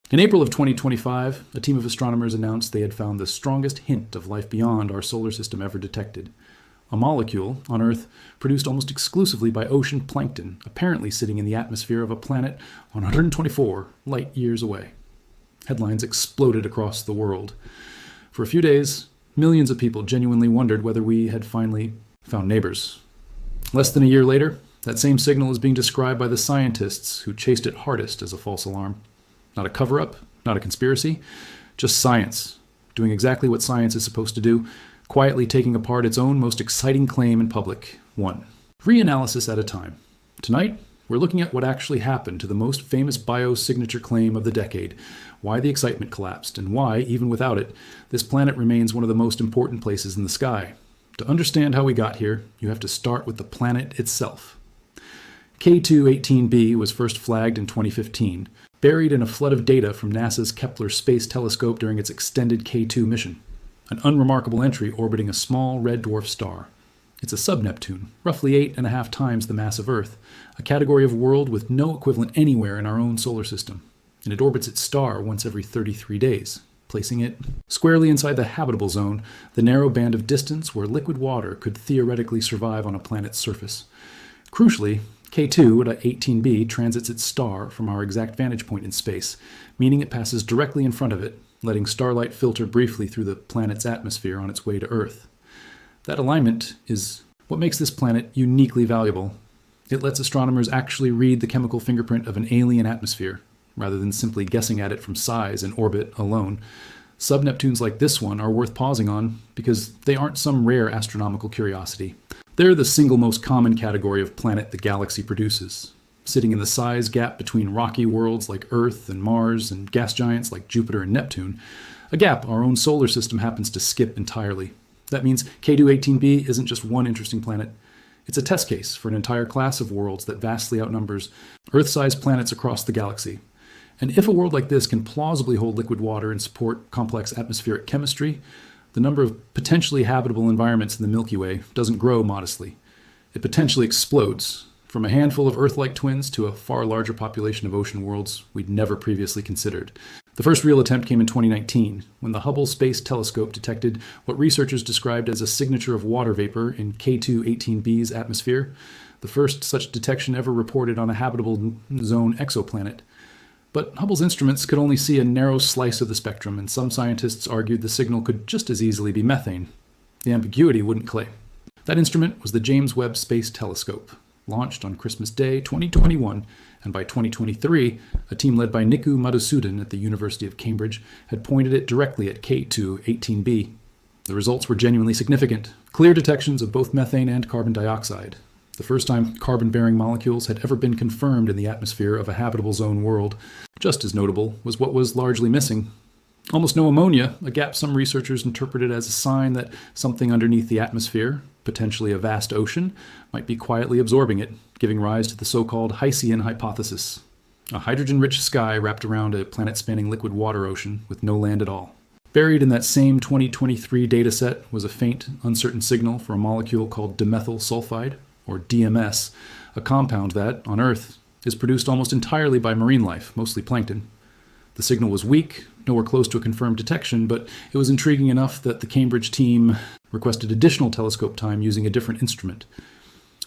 In April of 2025, a team of astronomers announced they had found the strongest hint of life beyond our solar system ever detected. A molecule on Earth produced almost exclusively by ocean plankton, apparently sitting in the atmosphere of a planet 124 light years away. Headlines exploded across the world. For a few days, millions of people genuinely wondered whether we had finally found neighbors. Less than a year later, that same signal is being described by the scientists who chased it hardest as a false alarm. Not a cover-up, not a conspiracy, just science, doing exactly what science is supposed to do, quietly taking apart its own most exciting claim in public, one reanalysis at a time. Tonight, we're looking at what actually happened to the most famous biosignature claim of the decade, why the excitement collapsed, and why, even without it, this planet remains one of the most important places in the sky. To understand how we got here, you have to start with the planet itself. K2-18b was first flagged in 2015, buried in a flood of data from NASA's Kepler Space Telescope during its extended K2 mission. An unremarkable entry orbiting a small red dwarf star. It's a sub-Neptune, roughly 8.5 times the mass of Earth, a category of world with no equivalent anywhere in our own solar system, and it orbits its star once every 33 days, placing it squarely inside the habitable zone, the narrow band of distance where liquid water could theoretically survive on a planet's surface. Crucially, K2-18b transits its star from our exact vantage point in space, meaning it passes directly in front of it, letting starlight filter briefly through the planet's atmosphere on its way to Earth. That alignment is what makes this planet uniquely valuable. It lets astronomers actually read the chemical fingerprint of an alien atmosphere, rather than simply guessing at it from size and orbit alone. Sub-Neptunes like this one are worth pausing on because they aren't some rare astronomical curiosity. They're the single most common category of planet the galaxy produces, sitting in the size gap between rocky worlds like Earth and Mars and gas giants like Jupiter and Neptune, a gap our own solar system happens to skip entirely. That means K2-18b isn't just one interesting planet. It's a test case for an entire class of worlds that vastly outnumbers Earth-sized planets across the galaxy. And if a world like this can plausibly hold liquid water and support complex atmospheric chemistry, the number of potentially habitable environments in the Milky Way doesn't grow modestly. It potentially explodes, from a handful of Earth-like twins to a far larger population of ocean worlds we'd never previously considered. The first real attempt came in 2019, when the Hubble Space Telescope detected what researchers described as a signature of water vapor in K2-18b's atmosphere, the first such detection ever reported on a habitable zone exoplanet. But Hubble's instruments could only see a narrow slice of the spectrum, and some scientists argued the signal could just as easily be methane. The ambiguity wouldn't clay. That instrument was the James Webb Space Telescope, launched on Christmas Day 2021, and by 2023, a team led by Niku Madhusudan at the University of Cambridge had pointed it directly at K2-18b. The results were genuinely significant, clear detections of both methane and carbon dioxide. The first time carbon-bearing molecules had ever been confirmed in the atmosphere of a habitable zone world. Just as notable was what was largely missing. Almost no ammonia, a gap some researchers interpreted as a sign that something underneath the atmosphere, potentially a vast ocean, might be quietly absorbing it, giving rise to the so-called Hycean hypothesis. A hydrogen-rich sky wrapped around a planet-spanning liquid water ocean with no land at all. Buried in that same 2023 dataset was a faint, uncertain signal for a molecule called dimethyl sulfide, or DMS, a compound that, on Earth, is produced almost entirely by marine life, mostly plankton. The signal was weak, nowhere close to a confirmed detection, but it was intriguing enough that the Cambridge team requested additional telescope time using a different instrument.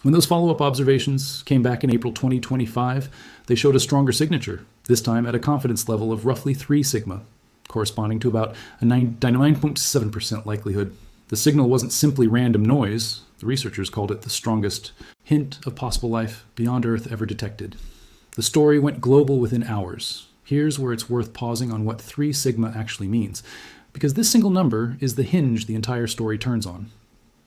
When those follow-up observations came back in April 2025, they showed a stronger signature, this time at a confidence level of roughly 3 sigma, corresponding to about a 99.7% likelihood. The signal wasn't simply random noise. The researchers called it the strongest hint of possible life beyond Earth ever detected. The story went global within hours. Here's where it's worth pausing on what 3 sigma actually means, because this single number is the hinge the entire story turns on.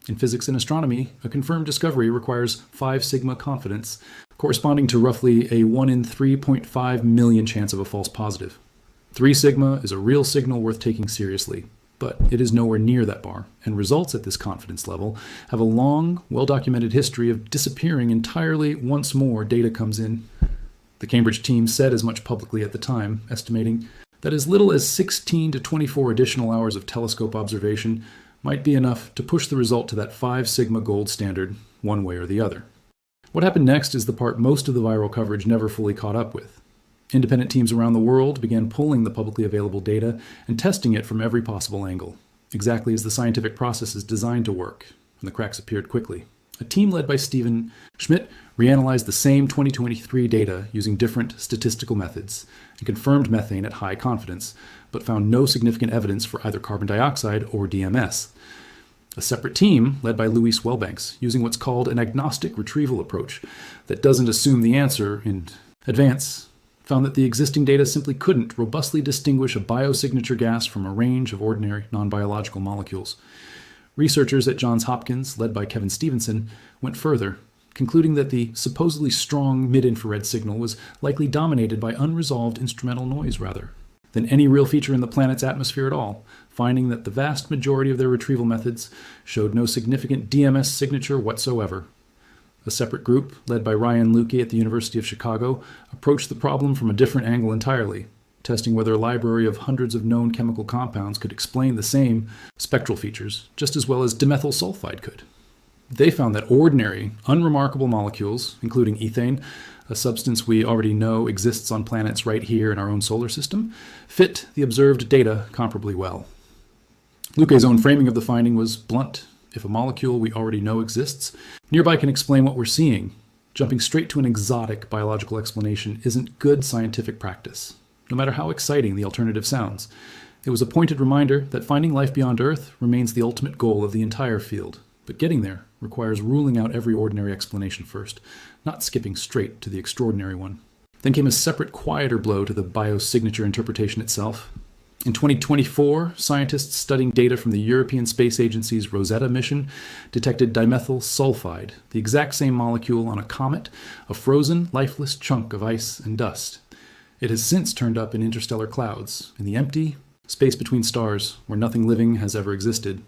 In physics and astronomy, a confirmed discovery requires 5 sigma confidence, corresponding to roughly a 1 in 3.5 million chance of a false positive. 3 sigma is a real signal worth taking seriously. But it is nowhere near that bar, and results at this confidence level have a long, well-documented history of disappearing entirely once more data comes in. The Cambridge team said as much publicly at the time, estimating that as little as 16 to 24 additional hours of telescope observation might be enough to push the result to that 5 sigma gold standard one way or the other. What happened next is the part most of the viral coverage never fully caught up with. Independent teams around the world began pulling the publicly available data and testing it from every possible angle, exactly as the scientific process is designed to work, and the cracks appeared quickly. A team led by Stephen Schmidt reanalyzed the same 2023 data using different statistical methods and confirmed methane at high confidence, but found no significant evidence for either carbon dioxide or DMS. A separate team, led by Luis Wellbanks, using what's called an agnostic retrieval approach that doesn't assume the answer in advance, found that the existing data simply couldn't robustly distinguish a biosignature gas from a range of ordinary non-biological molecules. Researchers at Johns Hopkins, led by Kevin Stevenson, went further, concluding that the supposedly strong mid-infrared signal was likely dominated by unresolved instrumental noise rather than any real feature in the planet's atmosphere at all, finding that the vast majority of their retrieval methods showed no significant DMS signature whatsoever. A separate group, led by Ryan Lukey at the University of Chicago, approached the problem from a different angle entirely, testing whether a library of hundreds of known chemical compounds could explain the same spectral features, just as well as dimethyl sulfide could. They found that ordinary, unremarkable molecules, including ethane, a substance we already know exists on planets right here in our own solar system, fit the observed data comparably well. Lukey's own framing of the finding was blunt. If a molecule we already know exists, nearby can explain what we're seeing. Jumping straight to an exotic biological explanation isn't good scientific practice, no matter how exciting the alternative sounds. It was a pointed reminder that finding life beyond Earth remains the ultimate goal of the entire field, but getting there requires ruling out every ordinary explanation first, not skipping straight to the extraordinary one. Then came a separate, quieter blow to the biosignature interpretation itself. In 2024, scientists studying data from the European Space Agency's Rosetta mission detected dimethyl sulfide, the exact same molecule on a comet, a frozen, lifeless chunk of ice and dust. It has since turned up in interstellar clouds, in the empty space between stars where nothing living has ever existed.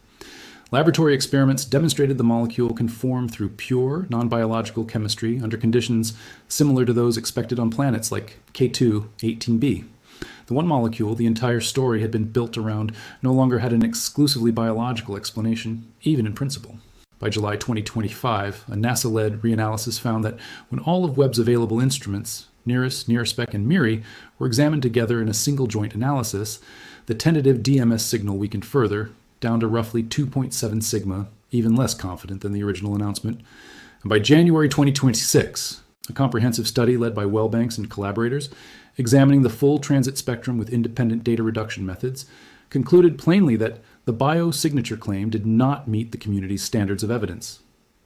Laboratory experiments demonstrated the molecule can form through pure, non-biological chemistry under conditions similar to those expected on planets like K2-18b. The one molecule the entire story had been built around no longer had an exclusively biological explanation, even in principle. By July 2025, a NASA-led reanalysis found that when all of Webb's available instruments, NIRISS, NIRSpec, and MIRI, were examined together in a single joint analysis, the tentative DMS signal weakened further, down to roughly 2.7 sigma, even less confident than the original announcement. And by January 2026, a comprehensive study led by Wellbanks and collaborators, examining the full transit spectrum with independent data reduction methods, concluded plainly that the biosignature claim did not meet the community's standards of evidence.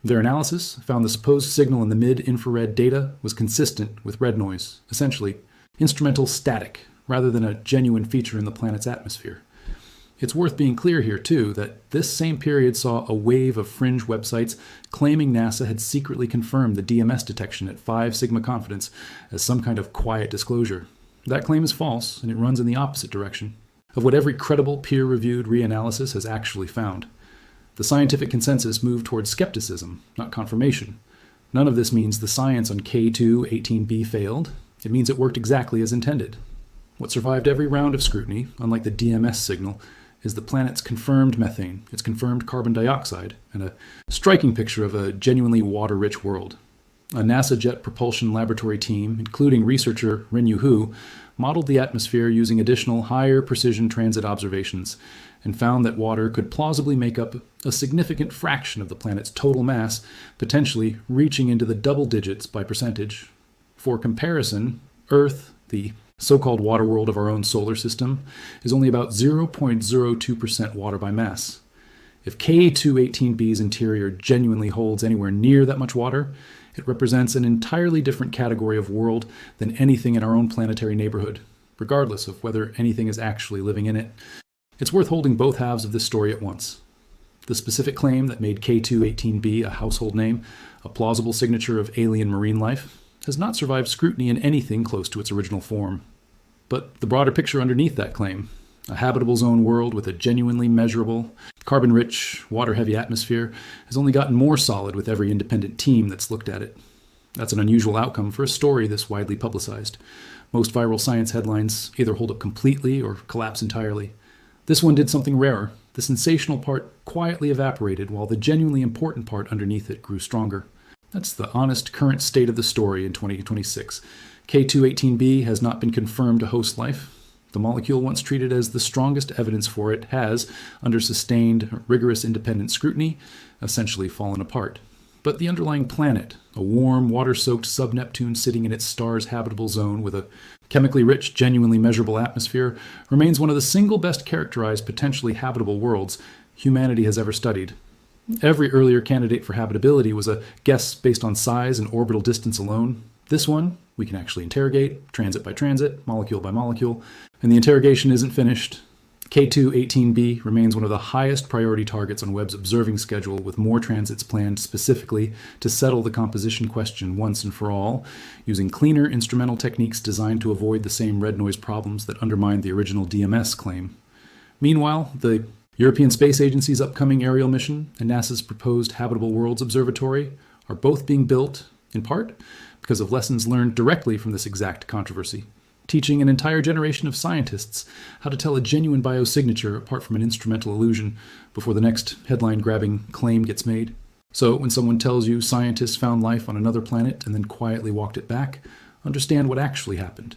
Their analysis found the supposed signal in the mid-infrared data was consistent with red noise, essentially instrumental static, rather than a genuine feature in the planet's atmosphere. It's worth being clear here, too, that this same period saw a wave of fringe websites claiming NASA had secretly confirmed the DMS detection at 5 sigma confidence as some kind of quiet disclosure. That claim is false, and it runs in the opposite direction of what every credible peer-reviewed reanalysis has actually found. The scientific consensus moved towards skepticism, not confirmation. None of this means the science on K2-18b failed. It means it worked exactly as intended. What survived every round of scrutiny, unlike the DMS signal, is the planet's confirmed methane, its confirmed carbon dioxide, and a striking picture of a genuinely water-rich world. A NASA Jet Propulsion Laboratory team, including researcher Renyu Hu, modeled the atmosphere using additional higher precision transit observations and found that water could plausibly make up a significant fraction of the planet's total mass, potentially reaching into the double digits by percentage. For comparison, Earth, the so-called water world of our own solar system, is only about 0.02% water by mass. If K2-18b's interior genuinely holds anywhere near that much water, it represents an entirely different category of world than anything in our own planetary neighborhood, regardless of whether anything is actually living in it. It's worth holding both halves of this story at once. The specific claim that made K2-18b a household name, a plausible signature of alien marine life, has not survived scrutiny in anything close to its original form. But the broader picture underneath that claim, a habitable zone world with a genuinely measurable, carbon-rich, water-heavy atmosphere, has only gotten more solid with every independent team that's looked at it. That's an unusual outcome for a story this widely publicized. Most viral science headlines either hold up completely or collapse entirely. This one did something rarer. The sensational part quietly evaporated while the genuinely important part underneath it grew stronger. That's the honest current state of the story in 2026. K2-18b has not been confirmed to host life. The molecule once treated as the strongest evidence for it has, under sustained, rigorous independent scrutiny, essentially fallen apart. But the underlying planet, a warm, water-soaked sub-Neptune sitting in its star's habitable zone with a chemically rich, genuinely measurable atmosphere, remains one of the single best characterized potentially habitable worlds humanity has ever studied. Every earlier candidate for habitability was a guess based on size and orbital distance alone. This one, we can actually interrogate, transit by transit, molecule by molecule, and the interrogation isn't finished. K2-18b remains one of the highest priority targets on Webb's observing schedule, with more transits planned specifically to settle the composition question once and for all, using cleaner instrumental techniques designed to avoid the same red noise problems that undermined the original DMS claim. Meanwhile, the European Space Agency's upcoming aerial mission and NASA's proposed Habitable Worlds Observatory are both being built, in part, because of lessons learned directly from this exact controversy, teaching an entire generation of scientists how to tell a genuine biosignature apart from an instrumental illusion before the next headline-grabbing claim gets made. So when someone tells you scientists found life on another planet and then quietly walked it back, understand what actually happened.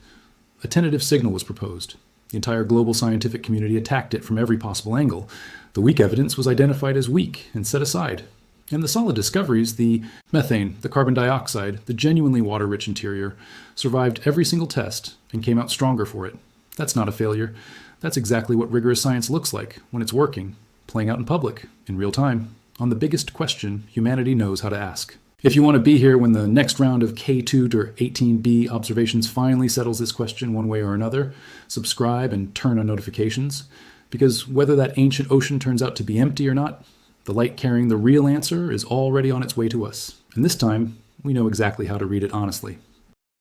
A tentative signal was proposed. The entire global scientific community attacked it from every possible angle. The weak evidence was identified as weak and set aside. And the solid discoveries, the methane, the carbon dioxide, the genuinely water-rich interior, survived every single test and came out stronger for it. That's not a failure. That's exactly what rigorous science looks like when it's working, playing out in public, in real time, on the biggest question humanity knows how to ask. If you want to be here when the next round of K2-18b observations finally settles this question one way or another, subscribe and turn on notifications, because whether that ancient ocean turns out to be empty or not, the light carrying the real answer is already on its way to us. And this time, we know exactly how to read it honestly.